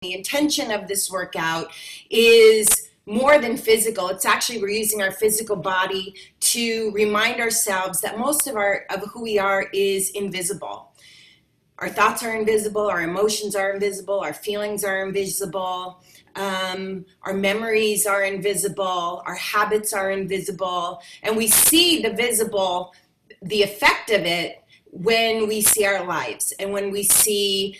The intention of this workout is more than physical. It's actually, we're using our physical body to remind ourselves that most of who we are is invisible. Our thoughts are invisible, our emotions are invisible, our feelings are invisible, our memories are invisible, our habits are invisible, and we see the effect of it when we see our lives and when we see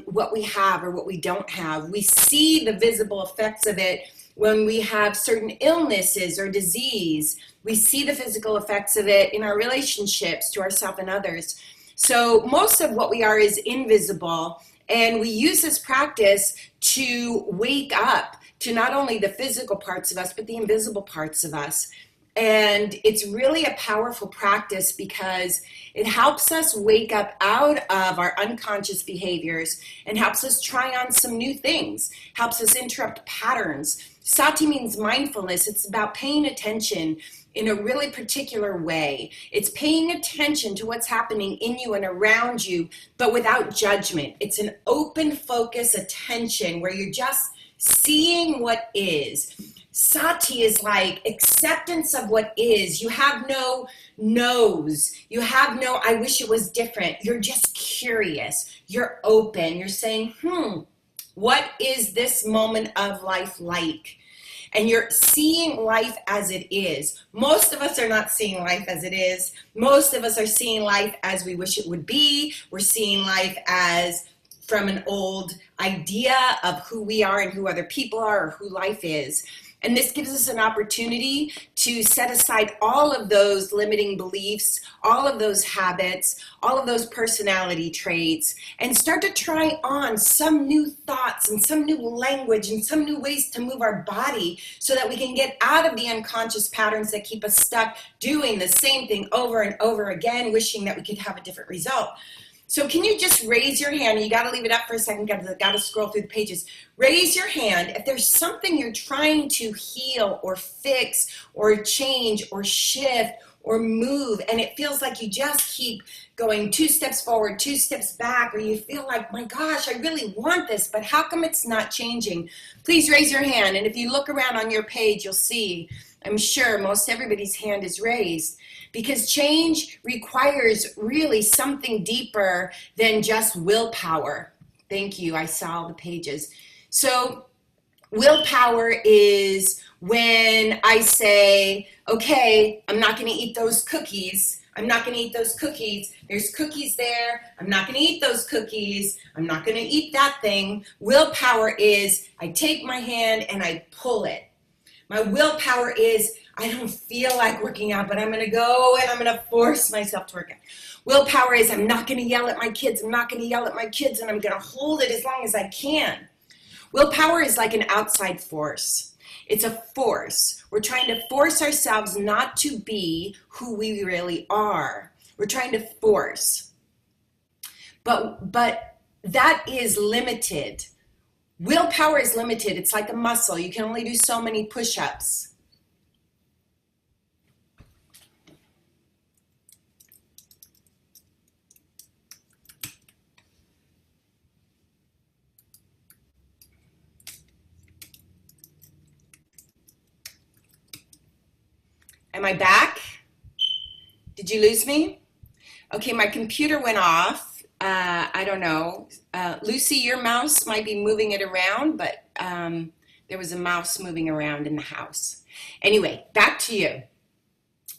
what we have or what we don't have. We see the visible effects of it when we have certain illnesses or disease. We see the physical effects of it in our relationships to ourselves and others. So most of what we are is invisible, and we use this practice to wake up to not only the physical parts of us, but the invisible parts of us. And it's really a powerful practice because it helps us wake up out of our unconscious behaviors and helps us try on some new things, helps us interrupt patterns. Sati means mindfulness. It's about paying attention in a really particular way. It's paying attention to what's happening in you and around you, but without judgment. It's an open focus attention where you're just seeing what is. Sati is like acceptance of what is. You have no no's. You have no, I wish it was different. You're just curious. You're open. You're saying, what is this moment of life like? And you're seeing life as it is. Most of us are not seeing life as it is. Most of us are seeing life as we wish it would be. We're seeing life as from an old idea of who we are and who other people are or who life is. And this gives us an opportunity to set aside all of those limiting beliefs, all of those habits, all of those personality traits, and start to try on some new thoughts and some new language and some new ways to move our body so that we can get out of the unconscious patterns that keep us stuck doing the same thing over and over again, wishing that we could have a different result. So can you just raise your hand? You got to leave it up for a second. Got to scroll through the pages. Raise your hand if there's something you're trying to heal or fix or change or shift or move, and it feels like you just keep going 2 steps forward, 2 steps back, or you feel like, my gosh, I really want this, but how come it's not changing? Please raise your hand, and if you look around on your page, you'll see, I'm sure most everybody's hand is raised. Because change requires really something deeper than just willpower. Thank you, I saw all the pages. So willpower is when I say, okay, I'm not gonna eat those cookies. I'm not gonna eat those cookies. There's cookies there. I'm not gonna eat those cookies. I'm not gonna eat that thing. Willpower is I take my hand and I pull it. My willpower is I don't feel like working out, but I'm going to go and I'm going to force myself to work out. Willpower is I'm not going to yell at my kids. I'm not going to yell at my kids, and I'm going to hold it as long as I can. Willpower is like an outside force. It's a force. We're trying to force ourselves not to be who we really are. We're trying to force. But that is limited. Willpower is limited. It's like a muscle. You can only do so many push-ups. Am I back? Did you lose me? Okay, my computer went off. I don't know. Lucy, your mouse might be moving it around, but there was a mouse moving around in the house. Anyway, back to you.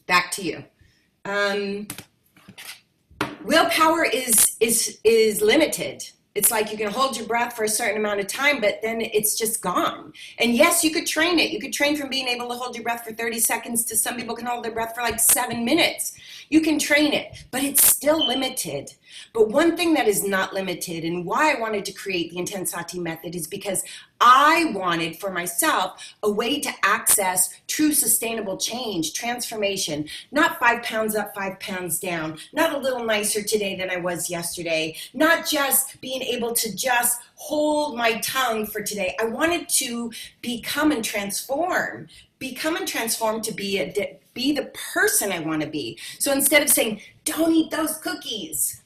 Back to you. Willpower is limited. It's like you can hold your breath for a certain amount of time, but then it's just gone. And yes, you could train it. You could train from being able to hold your breath for 30 seconds to some people can hold their breath for like 7 minutes. You can train it, but it's still limited. But one thing that is not limited, and why I wanted to create the intenSati method, is because I wanted for myself a way to access true sustainable change, transformation, not 5 pounds up, 5 pounds down, not a little nicer today than I was yesterday, not just being able to just hold my tongue for today. I wanted to become and transform to be the person I want to be. So instead of saying, don't eat those cookies,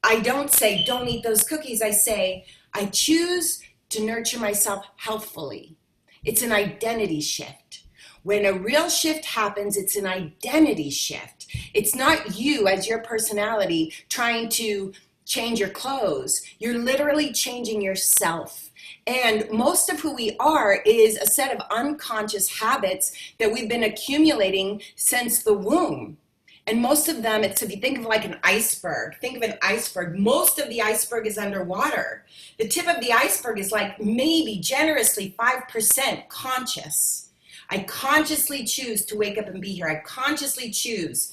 I don't say, don't eat those cookies. I say, I choose to nurture myself healthfully. It's an identity shift. When a real shift happens, it's an identity shift. It's not you as your personality trying to change your clothes. You're literally changing yourself. And most of who we are is a set of unconscious habits that we've been accumulating since the womb. And most of them, it's, if you think of like an iceberg, think of an iceberg, most of the iceberg is underwater. The tip of the iceberg is like maybe generously 5% conscious. I consciously choose to wake up and be here. I consciously choose.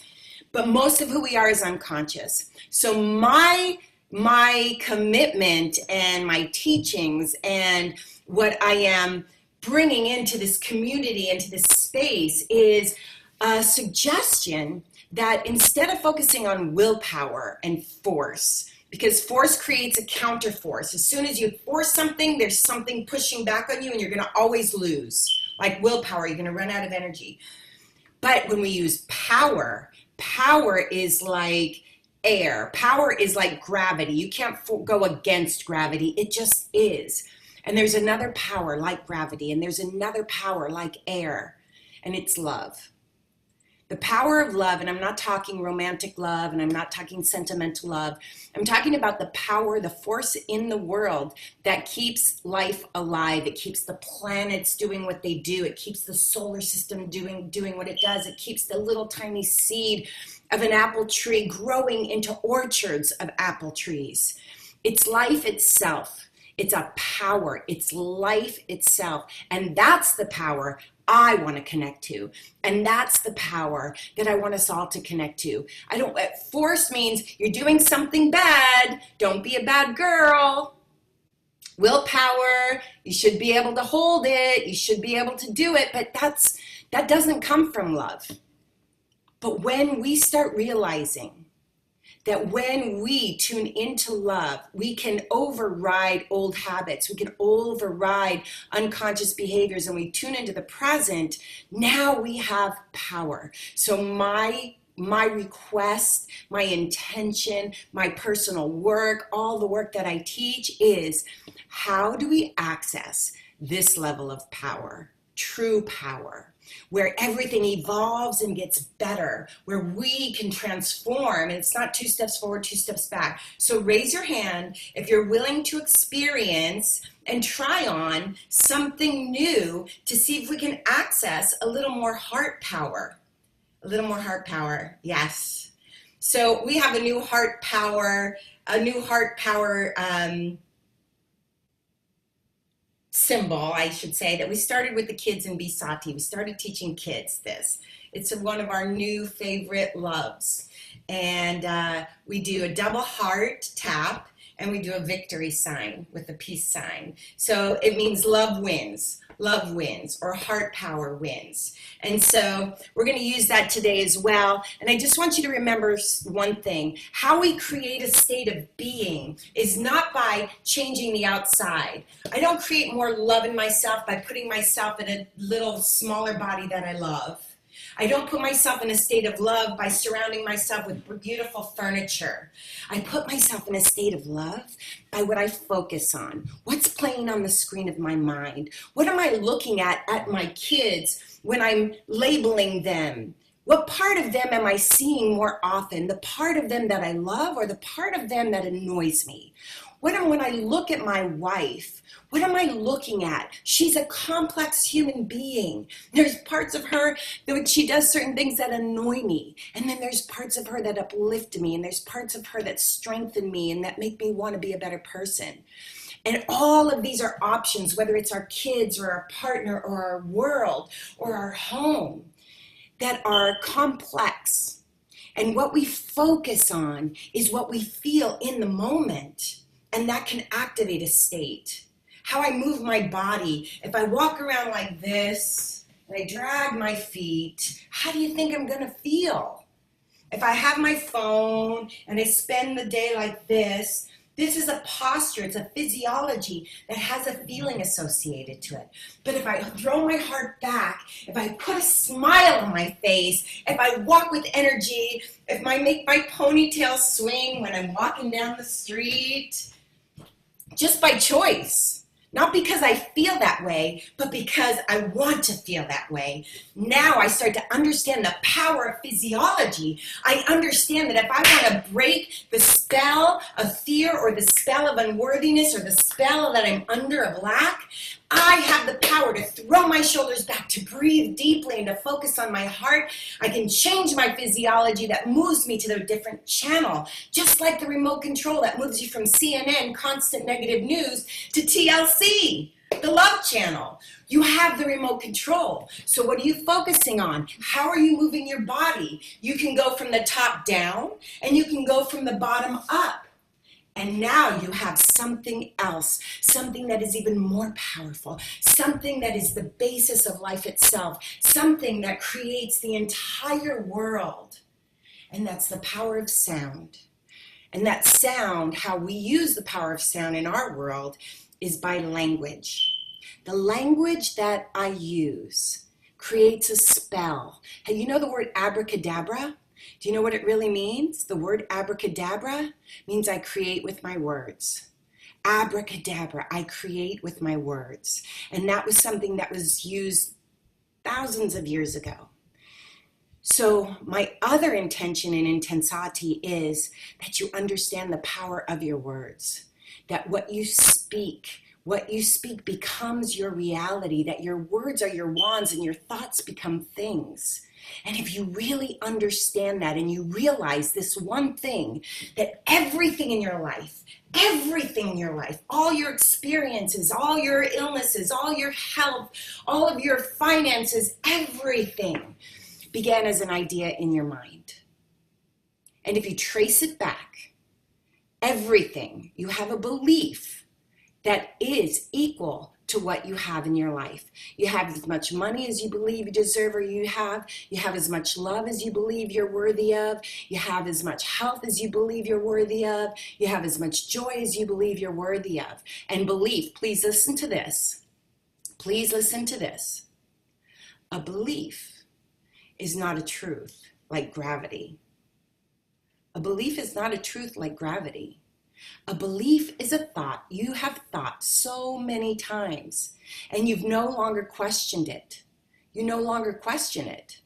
But most of who we are is unconscious. So my commitment and my teachings and what I am bringing into this community, into this space, is a suggestion that instead of focusing on willpower and force, because force creates a counter force. As soon as you force something, there's something pushing back on you and you're going to always lose. Like willpower, you're going to run out of energy. But when we use power, power is like air. Power is like gravity. You can't go against gravity. It just is. And there's another power like gravity, and there's another power like air, and it's love. The power of love, and I'm not talking romantic love, and I'm not talking sentimental love. I'm talking about the power, the force in the world that keeps life alive. It keeps the planets doing what they do. It keeps the solar system doing what it does. It keeps the little tiny seed of an apple tree growing into orchards of apple trees. It's life itself. It's a power. It's life itself. And that's the power I want to connect to. And that's the power that I want us all to connect to. Force means you're doing something bad. Don't be a bad girl. Willpower, you should be able to hold it. You should be able to do it. But that doesn't come from love. But when we start realizing that when we tune into love, we can override old habits, we can override unconscious behaviors, and we tune into the present, now we have power. So my request, my intention, my personal work, all the work that I teach is, how do we access this level of power, true power? Where everything evolves and gets better, where we can transform, and it's not 2 steps forward, 2 steps back. So raise your hand if you're willing to experience and try on something new to see if we can access a little more heart power. A little more heart power, yes. So we have a new heart power symbol, I should say, that we started with the kids in Sati. We started teaching kids this. It's one of our new favorite loves. And we do a double heart tap, and we do a victory sign with a peace sign. So it means love wins, or heart power wins. And so we're going to use that today as well. And I just want you to remember one thing. How we create a state of being is not by changing the outside. I don't create more love in myself by putting myself in a little smaller body that I love. I don't put myself in a state of love by surrounding myself with beautiful furniture. I put myself in a state of love by what I focus on. What's playing on the screen of my mind? What am I looking at my kids when I'm labeling them? What part of them am I seeing more often? The part of them that I love, or the part of them that annoys me? When I look at my wife, what am I looking at? She's a complex human being. There's parts of her that she does certain things that annoy me. And then there's parts of her that uplift me. And there's parts of her that strengthen me and that make me want to be a better person. And all of these are options, whether it's our kids or our partner or our world or our home, that are complex. And what we focus on is what we feel in the moment. And that can activate a state. How I move my body. If I walk around like this, and I drag my feet, how do you think I'm going to feel? If I have my phone and I spend the day like this is a posture, it's a physiology that has a feeling associated to it. But if I throw my heart back, if I put a smile on my face, if I walk with energy, if I make my ponytail swing when I'm walking down the street, just by choice. Not because I feel that way, but because I want to feel that way. Now I start to understand the power of physiology. I understand that if I want to break the spell of fear or the spell of unworthiness or the spell that I'm under of lack, I have the power to throw my shoulders back, to breathe deeply, and to focus on my heart. I can change my physiology that moves me to a different channel, just like the remote control that moves you from CNN, constant negative news, to TLC, the love channel. You have the remote control. So what are you focusing on? How are you moving your body? You can go from the top down, and you can go from the bottom up. And now you have something else, something that is even more powerful, something that is the basis of life itself, something that creates the entire world. And that's the power of sound. And that sound, how we use the power of sound in our world, is by language. The language that I use creates a spell. Hey, you know the word abracadabra? Do you know what it really means? The word abracadabra means I create with my words. Abracadabra, I create with my words. And that was something that was used thousands of years ago. So my other intention in intenSati is that you understand the power of your words, that what you speak becomes your reality, that your words are your wands and your thoughts become things. And if you really understand that and you realize this one thing, that everything in your life, all your experiences, all your illnesses, all your health, all of your finances, everything began as an idea in your mind. And if you trace it back, everything, you have a belief that is equal to what you have in your life. You have as much money as you believe you deserve or you have as much love as you believe you're worthy of, you have as much health as you believe you're worthy of, you have as much joy as you believe you're worthy of. And belief, please listen to this. Please listen to this. A belief is not a truth like gravity. A belief is not a truth like gravity. A belief is a thought you have thought so many times, and you've no longer questioned it. You no longer question it.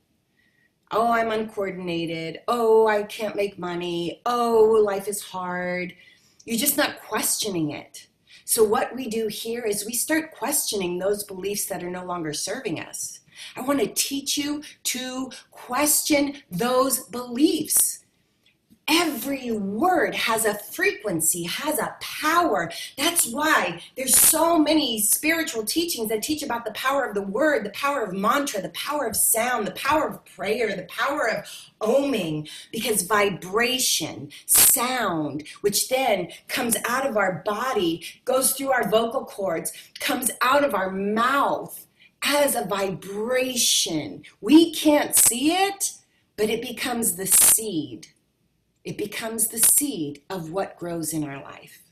Oh, I'm uncoordinated. Oh, I can't make money. Oh, life is hard. You're just not questioning it. So what we do here is we start questioning those beliefs that are no longer serving us. I want to teach you to question those beliefs. Every word has a frequency, has a power. That's why there's so many spiritual teachings that teach about the power of the word, the power of mantra, the power of sound, the power of prayer, the power of oming, because vibration, sound, which then comes out of our body, goes through our vocal cords, comes out of our mouth as a vibration. We can't see it, but it becomes the seed. It becomes the seed of what grows in our life.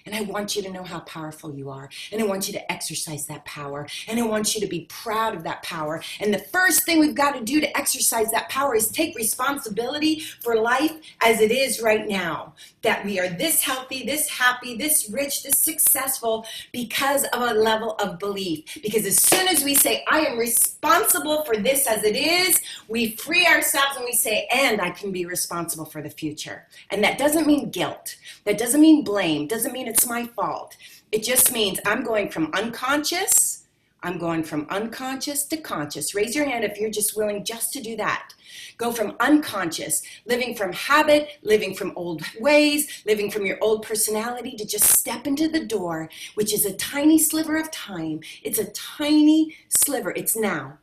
And I want you to know how powerful you are. And I want you to exercise that power. And I want you to be proud of that power. And the first thing we've got to do to exercise that power is take responsibility for life as it is right now. That we are this healthy, this happy, this rich, this successful because of a level of belief. Because as soon as we say, I am responsible for this as it is, we free ourselves and we say, and I can be responsible for the future. And that doesn't mean guilt. That doesn't mean blame. Doesn't mean it's my fault. It just means I'm going from unconscious to conscious. Raise your hand if you're just willing just to do that. Go from unconscious, living from habit, living from old ways, living from your old personality, to just step into the door, which is a tiny sliver of time. It's a tiny sliver. It's now.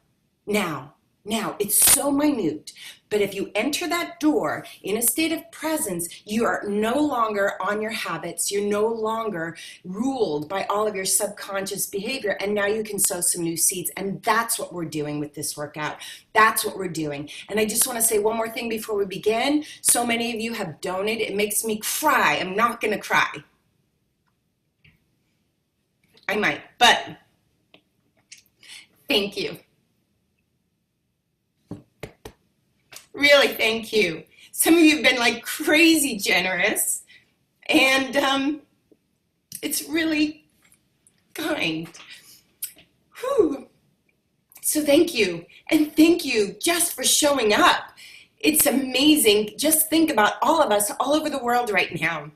It's so minute. But if you enter that door in a state of presence, you are no longer on your habits. You're no longer ruled by all of your subconscious behavior. And now you can sow some new seeds. And that's what we're doing with this workout. That's what we're doing. And I just want to say one more thing before we begin. So many of you have donated. It makes me cry. I'm not going to cry. I might, but thank you. Really, thank you. Some of you have been like crazy generous, and It's really kind. Whew. So thank you. And thank you just for showing up. It's amazing. Just think about all of us all over the world right now.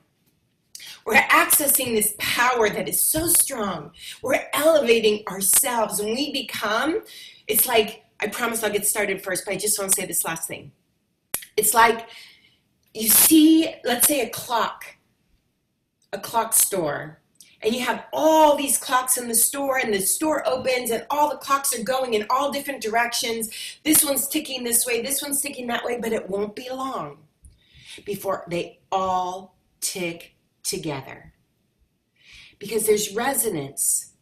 We're accessing this power that is so strong. We're elevating ourselves. When we become, it's like, I promise I'll get started first, but I just want to say this last thing. It's like you see, let's say a clock store, and you have all these clocks in the store, and the store opens and all the clocks are going in all different directions. This one's ticking this way, this one's ticking that way, but it won't be long before they all tick together. Because there's resonance.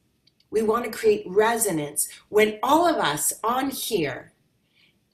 We want to create resonance when all of us on here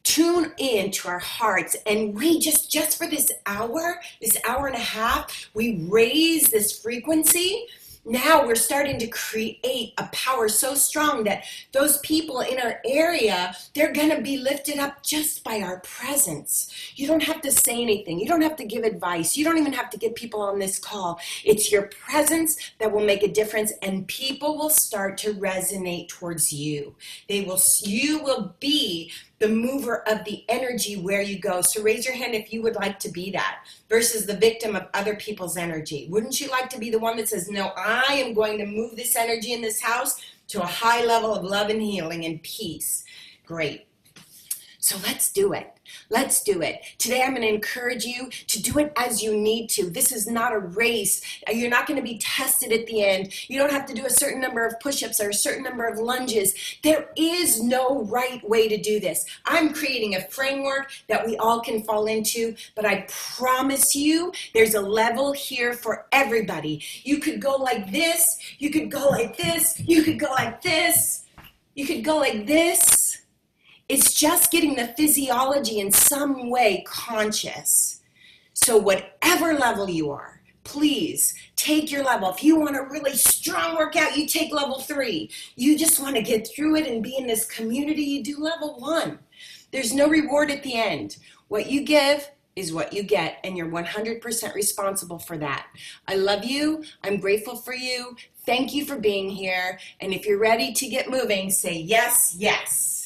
tune in to our hearts, and we just for this hour and a half, we raise this frequency. Now we're starting to create a power so strong that those people in our area, they're going to be lifted up just by our presence. You don't have to say anything. You don't have to give advice. You don't even have to get people on this call. It's your presence that will make a difference, and people will start to resonate towards you. You will be the mover of the energy where you go. So raise your hand if you would like to be that versus the victim of other people's energy. Wouldn't you like to be the one that says, no, I am going to move this energy in this house to a high level of love and healing and peace? Great. So let's do it. Let's do it. Today I'm going to encourage you to do it as you need to. This is not a race. You're not going to be tested at the end. You don't have to do a certain number of push-ups or a certain number of lunges. There is no right way to do this. I'm creating a framework that we all can fall into, but I promise you there's a level here for everybody. You could go like this. You could go like this. You could go like this. You could go like this. It's just getting the physiology in some way conscious. So whatever level you are, please take your level. If you want a really strong workout, you take level 3. You just want to get through it and be in this community, you do level 1. There's no reward at the end. What you give is what you get, and you're 100% responsible for that. I love you. I'm grateful for you. Thank you for being here. And if you're ready to get moving, say yes, yes.